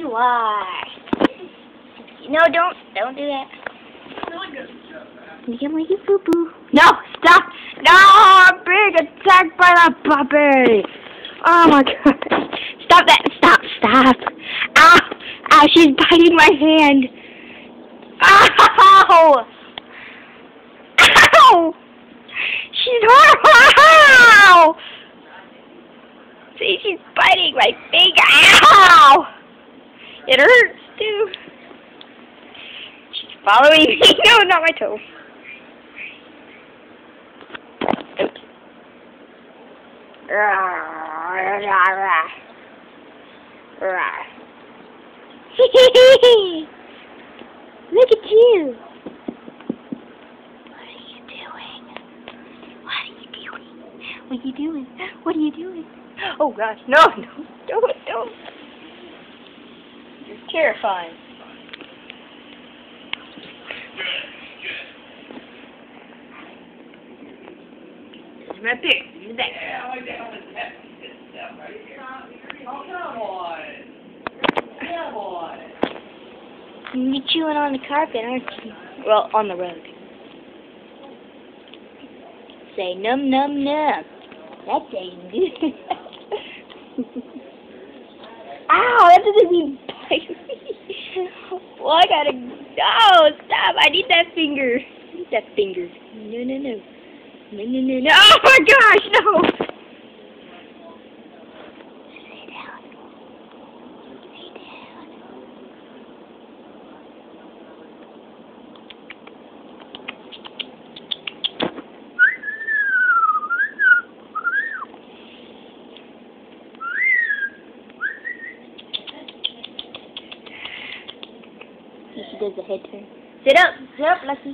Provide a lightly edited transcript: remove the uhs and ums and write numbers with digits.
Why? No, don't do that. You get my boo boo. No, stop! No, I'm being attacked by that puppy. Oh my god! Stop that! Stop! Ow! Ow! She's biting my hand. Ow! Ow! She's horrible! Ow! See, she's biting my finger. Ow! It hurts too. She's following me. No, not my toe. Oops. Look at you. What are you doing? What are you doing? Oh gosh, no, don't. You're terrifying. This is my pick. This is that. Yeah, I like that on the test. This stuff right here. Oh, come on. Come on. You're chewing on the carpet, aren't you? Well, on the rug. Say num num num. That tastes good. Ow, that doesn't mean bite me. Well, I gotta. Oh, stop. I need that finger. I need that finger. No. No. Oh my gosh, no. Lay down. She does the head turn. Sit up, Lucky.